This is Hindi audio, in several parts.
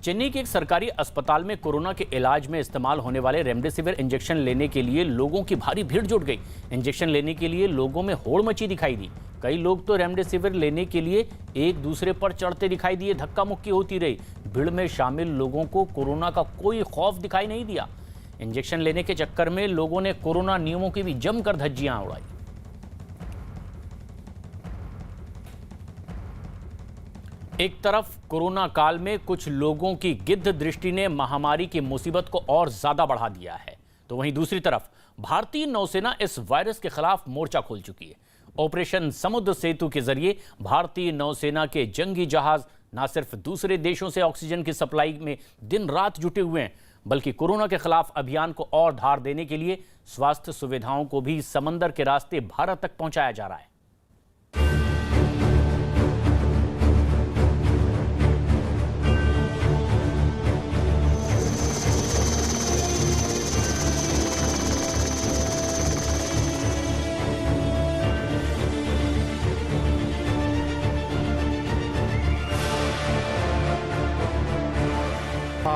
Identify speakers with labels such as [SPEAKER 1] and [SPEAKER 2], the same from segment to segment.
[SPEAKER 1] चेन्नई के एक सरकारी अस्पताल में कोरोना के इलाज में इस्तेमाल होने वाले रेमडेसिविर इंजेक्शन लेने के लिए लोगों की भारी भीड़ जुट गई। इंजेक्शन लेने के लिए लोगों में होड़ मची दिखाई दी। कई लोग तो रेमडेसिविर लेने के लिए एक दूसरे पर चढ़ते दिखाई दिए। धक्का मुक्की होती रही। भीड़ में शामिल लोगों को कोरोना का कोई खौफ दिखाई नहीं दिया। इंजेक्शन लेने के चक्कर में लोगों ने कोरोना नियमों की भी जमकर धज्जियां उड़ाई। एक तरफ कोरोना काल में कुछ लोगों की गिद्ध दृष्टि ने महामारी की मुसीबत को और ज्यादा बढ़ा दिया है, तो वहीं दूसरी तरफ भारतीय नौसेना इस वायरस के खिलाफ मोर्चा खोल चुकी है। ऑपरेशन समुद्र सेतु के जरिए भारतीय नौसेना के जंगी जहाज न सिर्फ दूसरे देशों से ऑक्सीजन की सप्लाई में दिन रात जुटे हुए हैं, बल्कि कोरोना के खिलाफ अभियान को और धार देने के लिए स्वास्थ्य सुविधाओं को भी समंदर के रास्ते भारत तक पहुंचाया जा रहा है।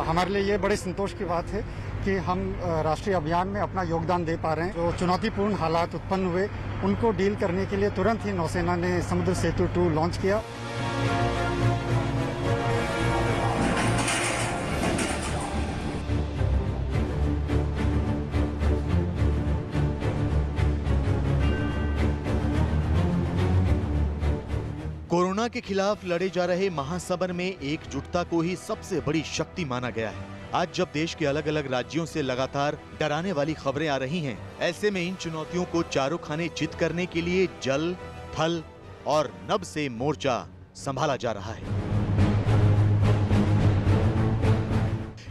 [SPEAKER 2] हमारे लिए ये बड़े संतोष की बात है कि हम राष्ट्रीय अभियान में अपना योगदान दे पा रहे हैं। जो चुनौतीपूर्ण हालात उत्पन्न हुए उनको डील करने के लिए तुरंत ही नौसेना ने समुद्र सेतु 2 लॉन्च किया।
[SPEAKER 3] कोरोना के खिलाफ लड़े जा रहे महासमर में एकजुटता को ही सबसे बड़ी शक्ति माना गया है। आज जब देश के अलग अलग राज्यों से लगातार डराने वाली खबरें आ रही हैं, ऐसे में इन चुनौतियों को चारों खाने चित करने के लिए जल, थल और नभ से मोर्चा संभाला जा रहा है।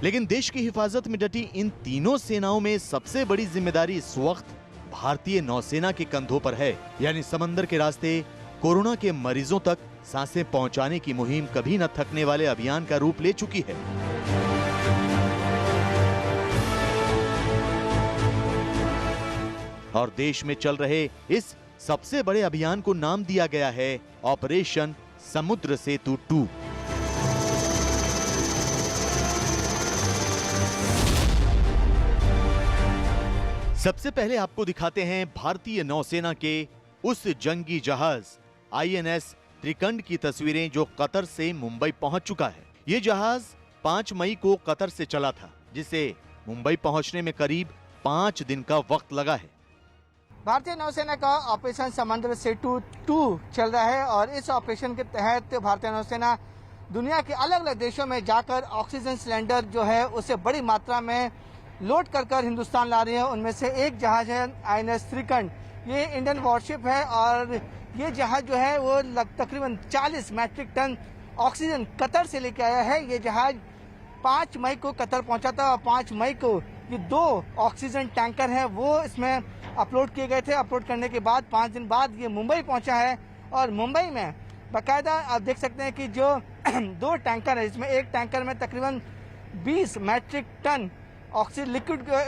[SPEAKER 3] लेकिन देश की हिफाजत में डटी इन तीनों सेनाओं में सबसे बड़ी जिम्मेदारी इस वक्त भारतीय नौसेना के कंधों पर है। यानी समंदर के रास्ते कोरोना के मरीजों तक सांसें पहुंचाने की मुहिम कभी न थकने वाले अभियान का रूप ले चुकी है। और देश में चल रहे इस सबसे बड़े अभियान को नाम दिया गया है ऑपरेशन समुद्र सेतु 2। सबसे पहले आपको दिखाते हैं भारतीय नौसेना के उस जंगी जहाज INS त्रिकंड की तस्वीरें जो कतर से मुंबई पहुंच चुका है। ये जहाज 5 मई को कतर से चला था, जिसे मुंबई पहुंचने में करीब 5 दिन का वक्त लगा है।
[SPEAKER 4] भारतीय नौसेना का ऑपरेशन समुद्र सेतु 2 चल रहा है और इस ऑपरेशन के तहत भारतीय नौसेना दुनिया के अलग अलग देशों में जाकर ऑक्सीजन सिलेंडर जो है उसे बड़ी मात्रा में लोड कर हिंदुस्तान ला रही है। उनमें से एक जहाज है INS त्रिकंड। ये इंडियन वॉरशिप है और ये जहाज जो है वो तकरीबन 40 मैट्रिक टन ऑक्सीजन कतर से लेके आया है। ये जहाज 5 मई को कतर पहुंचा था और 5 मई को ये 2 ऑक्सीजन टैंकर हैं वो इसमें अपलोड किए गए थे। अपलोड करने के बाद 5 दिन बाद ये मुंबई पहुंचा है और मुंबई में बाकायदा आप देख सकते हैं कि जो 2 टैंकर है, इसमें एक टैंकर में तकरीबन 20 metric ton oxygen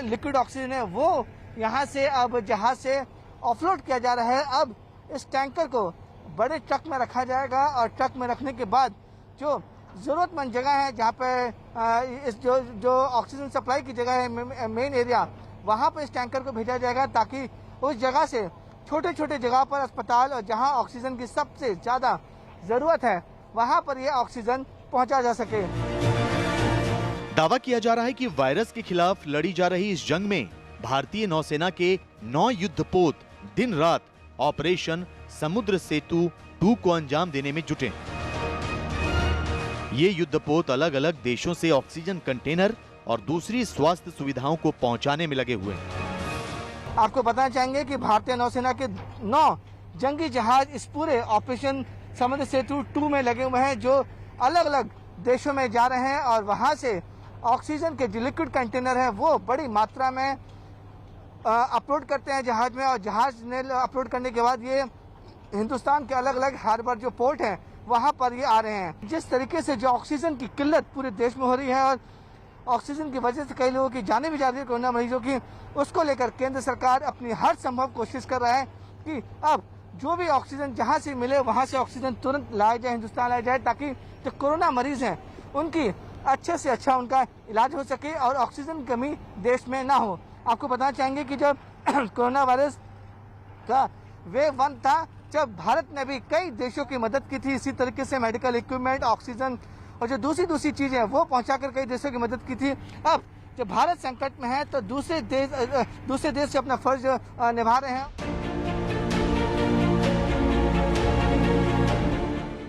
[SPEAKER 4] liquid oxygen है वो यहाँ से अब जहाज से ऑफलोड किया जा रहा है। अब इस टैंकर को बड़े ट्रक में रखा जाएगा और ट्रक में रखने के बाद जो जरूरतमंद जगह है जहाँ पे इस जो ऑक्सीजन सप्लाई की जगह है मेन एरिया, वहाँ पर इस टैंकर को भेजा जाएगा ताकि उस जगह से छोटे छोटे जगह पर अस्पताल और जहाँ ऑक्सीजन की सबसे ज्यादा जरूरत है वहाँ पर यह ऑक्सीजन पहुँचा जा सके।
[SPEAKER 3] दावा किया जा रहा है कि वायरस के खिलाफ लड़ी जा रही इस जंग में भारतीय नौसेना के 9 युद्धपोत दिन रात ऑपरेशन समुद्र सेतु 2 को अंजाम देने में जुटे। ये युद्धपोत अलग अलग देशों से ऑक्सीजन कंटेनर और दूसरी स्वास्थ्य सुविधाओं को पहुंचाने में लगे हुए हैं।
[SPEAKER 4] आपको बताना चाहेंगे कि भारतीय नौसेना के 9 जंगी जहाज इस पूरे ऑपरेशन समुद्र सेतु 2 में लगे हुए हैं, जो अलग अलग देशों में जा रहे हैं और वहां से ऑक्सीजन के जो लिक्विड कंटेनर है वो बड़ी मात्रा में अपलोड करते हैं जहाज में और जहाज ने अपलोड करने के बाद ये हिंदुस्तान के अलग अलग हार्बर जो पोर्ट हैं वहां पर ये आ रहे हैं। जिस तरीके से जो ऑक्सीजन की किल्लत पूरे देश में हो रही है और ऑक्सीजन की वजह से कई लोगों की जानें भी जा रही है कोरोना मरीजों की, उसको लेकर केंद्र सरकार अपनी हर संभव कोशिश कर रहा है कि अब जो भी ऑक्सीजन जहां से मिले वहां से ऑक्सीजन तुरंत लाया जाए, हिंदुस्तान लाया जाए, ताकि जो कोरोना मरीज हैं उनकी अच्छे से अच्छा उनका इलाज हो सके और ऑक्सीजन की कमी देश में ना हो। आपको बताना चाहेंगे कि जब कोरोना वायरस का वेव 1 था, जब भारत ने भी कई देशों की मदद की थी इसी तरीके से मेडिकल इक्विपमेंट, ऑक्सीजन और जो दूसरी चीजें वो पहुंचाकर कई देशों की मदद की थी। अब जब भारत संकट में है तो दूसरे देश से अपना फर्ज निभा रहे हैं।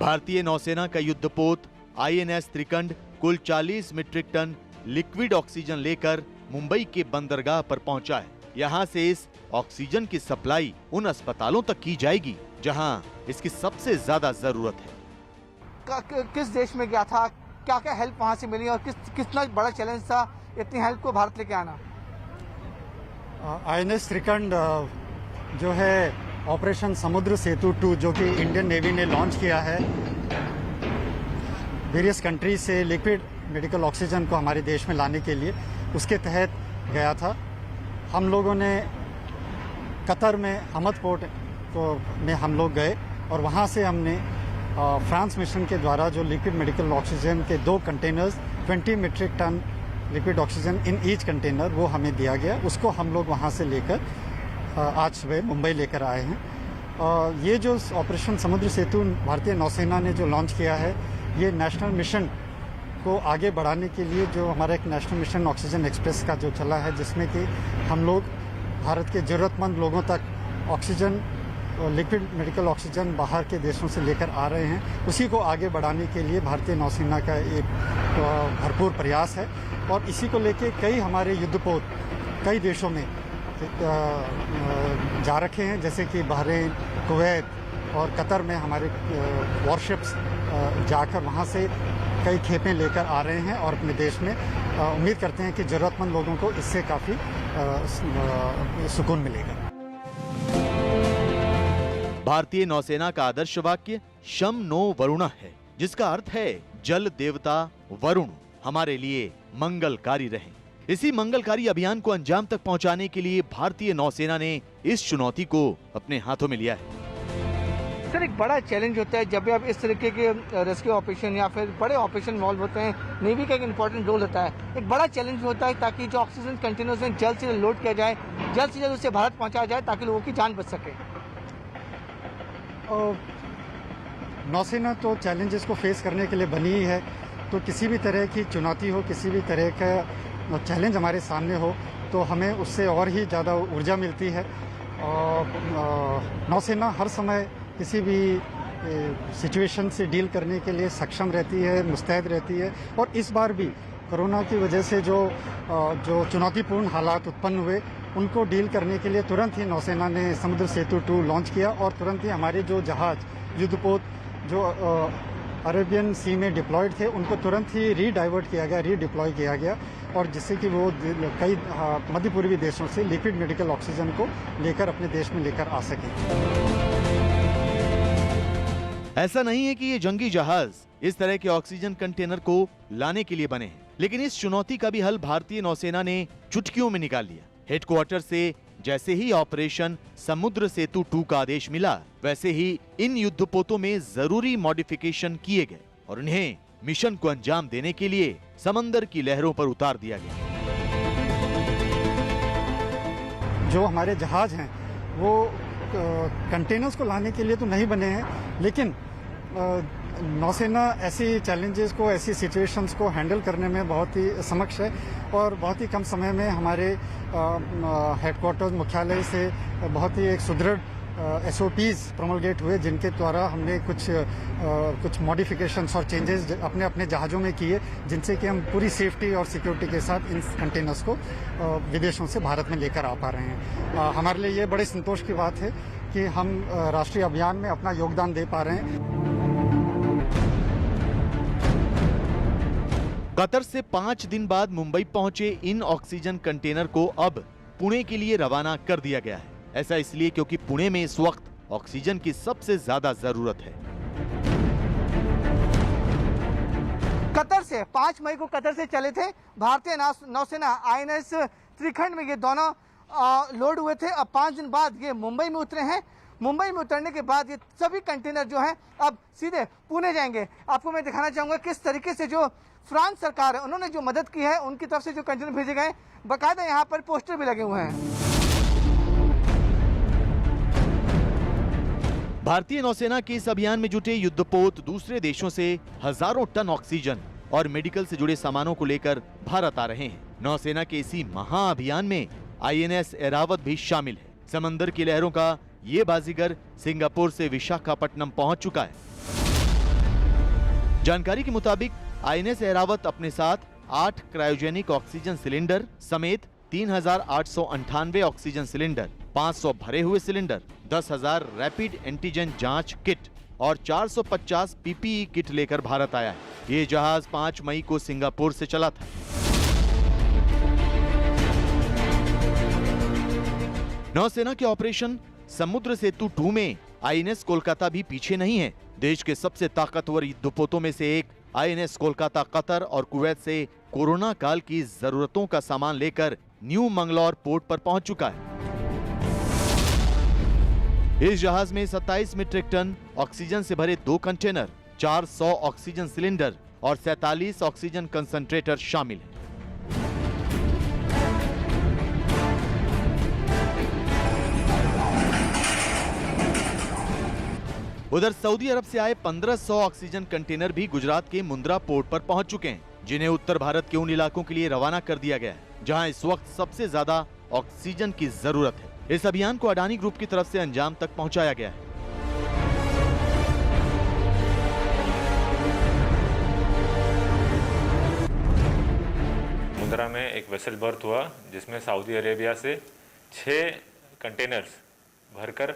[SPEAKER 3] भारतीय नौसेना का युद्धपोत INS त्रिकंड कुल 40 मीट्रिक टन लिक्विड ऑक्सीजन लेकर मुंबई के बंदरगाह पर पहुंचा है। यहां से इस ऑक्सीजन की सप्लाई उन अस्पतालों तक की जाएगी जहां इसकी सबसे ज्यादा जरूरत है।
[SPEAKER 4] किस देश में गया था, क्या क्या हेल्प वहां से मिली और कितना बड़ा चैलेंज था इतनी हेल्प को भारत लेके आना?
[SPEAKER 2] INS त्रिकंड जो है ऑपरेशन समुद्र सेतु 2 जो कि इंडियन नेवी ने लॉन्च किया है, वेरियस कंट्रीज से लिक्विड मेडिकल ऑक्सीजन को हमारे देश में लाने के लिए, उसके तहत गया था। हम लोगों ने कतर में हमद पोर्ट में हम लोग गए और वहाँ से हमने फ्रांस मिशन के द्वारा जो लिक्विड मेडिकल ऑक्सीजन के 2 containers 20 metric ton liquid oxygen in each container वो हमें दिया गया। उसको हम लोग वहाँ से लेकर आज सुबह मुंबई लेकर आए हैं। ये जो ऑपरेशन समुद्र सेतु भारतीय नौसेना ने जो लॉन्च किया है, ये नेशनल मिशन को आगे बढ़ाने के लिए जो हमारा एक नेशनल मिशन ऑक्सीजन एक्सप्रेस का जो चला है, जिसमें कि हम लोग भारत के ज़रूरतमंद लोगों तक ऑक्सीजन, लिक्विड मेडिकल ऑक्सीजन बाहर के देशों से लेकर आ रहे हैं, उसी को आगे बढ़ाने के लिए भारतीय नौसेना का एक भरपूर प्रयास है। और इसी को लेके कई हमारे युद्धपोत कई देशों में जा रखे हैं, जैसे कि बहरीन, कुवैत और कतर में हमारे वॉरशिप्स जाकर वहाँ से कई खेपें लेकर आ रहे हैं और अपने देश में उम्मीद करते हैं कि ज़रूरतमंद लोगों को इससे काफ़ी सुकून मिलेगा।
[SPEAKER 3] भारतीय नौसेना का आदर्श वाक्य शम नो वरुणः है, जिसका अर्थ है जल देवता वरुण हमारे लिए मंगलकारी रहे। इसी मंगलकारी अभियान को अंजाम तक पहुंचाने के लिए भारतीय नौसेना ने इस चुनौती को अपने हाथों में लिया है।
[SPEAKER 4] सर, एक बड़ा चैलेंज होता है जब भी आप इस तरीके के रेस्क्यू ऑपरेशन या फिर बड़े ऑपरेशन इन्वॉल्व होते हैं, नेवी का एक इंपॉर्टेंट रोल होता है। एक बड़ा चैलेंज होता है ताकि जो ऑक्सीजन कंटेनर्स हैं जल्द से जल्द लोड किया जाए, जल्द से जल्द उसे भारत पहुंचाया जाए ताकि लोगों की जान बच सके।
[SPEAKER 2] नौसेना तो चैलेंजेस को फेस करने के लिए बनी ही है, तो किसी भी तरह की चुनौती हो, किसी भी तरह का चैलेंज हमारे सामने हो तो हमें उससे और ही ज़्यादा ऊर्जा मिलती है। और नौसेना हर समय किसी भी सिचुएशन से डील करने के लिए सक्षम रहती है, मुस्तैद रहती है। और इस बार भी कोरोना की वजह से जो चुनौतीपूर्ण हालात उत्पन्न हुए, उनको डील करने के लिए तुरंत ही नौसेना ने समुद्र सेतु 2 लॉन्च किया और तुरंत ही हमारे जो जहाज युद्धपोत जो अरेबियन सी में डिप्लॉयड थे, उनको तुरंत ही रीडाइवर्ट किया गया, रीडिप्लॉय किया गया, और जिससे कि वो कई मध्य पूर्वी देशों से लिक्विड मेडिकल ऑक्सीजन को लेकर अपने देश में लेकर आ सके।
[SPEAKER 3] ऐसा नहीं है कि ये जंगी जहाज इस तरह के ऑक्सीजन कंटेनर को लाने के लिए बने हैं, लेकिन इस चुनौती का भी हल भारतीय नौसेना ने चुटकियों में निकाल लिया। हेडक्वार्टर से जैसे ही ऑपरेशन समुद्र सेतु 2 का आदेश मिला, वैसे ही इन युद्धपोतों में जरूरी मॉडिफिकेशन किए गए और इन्हें मिशन को अंजाम देने के लिए समंदर की लहरों पर उतार दिया गया।
[SPEAKER 2] जो हमारे जहाज हैं वो कंटेनर्स को लाने के लिए तो नहीं बने हैं, लेकिन नौसेना ऐसी चैलेंजेस को, ऐसी सिचुएशंस को हैंडल करने में बहुत ही समक्ष है और बहुत ही कम समय में हमारे हेडक्वार्टर्स मुख्यालय से बहुत ही एक सुदृढ़ SOPs प्रोमलगेट हुए, जिनके द्वारा हमने कुछ मॉडिफिकेशंस और चेंजेस अपने अपने जहाज़ों में किए, जिनसे कि हम पूरी सेफ्टी और सिक्योरिटी के साथ इन कंटेनर्स को विदेशों से भारत में लेकर आ पा रहे हैं। हमारे लिए ये बड़े संतोष की बात है कि हम राष्ट्रीय अभियान में अपना योगदान दे पा रहे हैं।
[SPEAKER 3] कतर से 5 दिन बाद मुंबई पहुंचे इन ऑक्सीजन कंटेनर को अब पुणे के लिए रवाना कर दिया गया है। ऐसा इसलिए क्योंकि पुणे में इस वक्त ऑक्सीजन की सबसे ज्यादा जरूरत है।
[SPEAKER 4] कतर से 5 मई को कतर से चले थे भारतीय नौसेना INS त्रिखंड में, ये दोनों लोड हुए थे। अब 5 दिन बाद ये मुंबई में उतरे हैं। मुंबई में उतरने के बाद ये सभी कंटेनर जो हैं अब सीधे पुणे जाएंगे। आपको मैं दिखाना चाहूँगा किस तरीके से जो फ्रांस सरकार है उन्होंने जो मदद की है, उनकी तरफ से जो कंटेनर भेजे गए, बाकायदा यहाँ पर पोस्टर भी लगे हुए हैं।
[SPEAKER 3] भारतीय नौसेना के इस अभियान में जुटे युद्धपोत दूसरे देशों से हजारों टन ऑक्सीजन और मेडिकल से जुड़े सामानों को लेकर भारत आ रहे हैं। नौसेना के इसी महाअभियान में INS ऐरावत भी शामिल है। समंदर की लहरों का ये बाजीगर सिंगापुर से विशाखापट्टनम पहुंच चुका है। जानकारी के मुताबिक INS ऐरावत अपने साथ 8 क्रायोजेनिक ऑक्सीजन सिलेंडर समेत 3,898 ऑक्सीजन सिलेंडर, 500 भरे हुए सिलेंडर, 10,000 रैपिड एंटीजन जांच किट और 450 PPE किट लेकर भारत आया है। ये जहाज 5 मई को सिंगापुर से चला था। नौसेना के ऑपरेशन समुद्र सेतु 2 में INS कोलकाता भी पीछे नहीं है। देश के सबसे ताकतवर युद्धपोतों में से एक INS कोलकाता कतर और कुवैत से कोरोना काल की जरूरतों का सामान लेकर न्यू मंगलौर पोर्ट पर पहुंच चुका है। इस जहाज में 27 मीट्रिक टन ऑक्सीजन से भरे 2 कंटेनर, 400 ऑक्सीजन सिलेंडर और 47 ऑक्सीजन कंसंट्रेटर शामिल हैं। उधर सऊदी अरब से आए 1500 ऑक्सीजन कंटेनर भी गुजरात के मुंद्रा पोर्ट पर पहुंच चुके हैं, जिन्हें उत्तर भारत के उन इलाकों के लिए रवाना कर दिया गया है जहां इस वक्त सबसे ज्यादा ऑक्सीजन की जरूरत है। इस अभियान को अडानी ग्रुप की तरफ से अंजाम तक पहुंचाया गया है।
[SPEAKER 5] मुंद्रा में एक वेसल बर्थ हुआ जिसमें सऊदी अरेबिया से 6 कंटेनर्स भरकर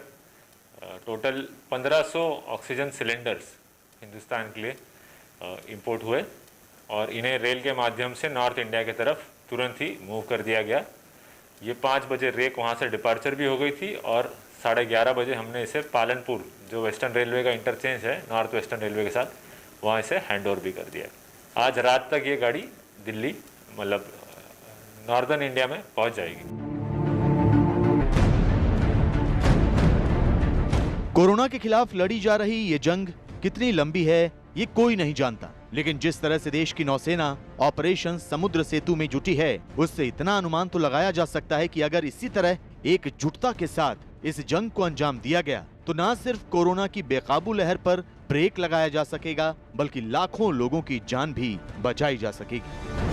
[SPEAKER 5] टोटल 1500 ऑक्सीजन सिलेंडर्स हिंदुस्तान के लिए इंपोर्ट हुए और इन्हें रेल के माध्यम से नॉर्थ इंडिया की तरफ तुरंत ही मूव कर दिया गया। ये 5 बजे रेक वहाँ से डिपार्चर भी हो गई थी और 11:30 बजे हमने इसे पालनपुर, जो वेस्टर्न रेलवे का इंटरचेंज है नॉर्थ वेस्टर्न रेलवे के साथ, वहाँ इसे हैंड ओवर भी कर दिया। आज रात तक ये गाड़ी दिल्ली मतलब नॉर्दर्न इंडिया में पहुँच जाएगी।
[SPEAKER 3] कोरोना के खिलाफ लड़ी जा रही ये जंग कितनी लंबी है ये कोई नहीं जानता, लेकिन जिस तरह से देश की नौसेना ऑपरेशन समुद्र सेतु में जुटी है, उससे इतना अनुमान तो लगाया जा सकता है कि अगर इसी तरह एकजुटता के साथ इस जंग को अंजाम दिया गया तो न सिर्फ कोरोना की बेकाबू लहर पर ब्रेक लगाया जा सकेगा, बल्कि लाखों लोगों की जान भी बचाई जा सकेगी।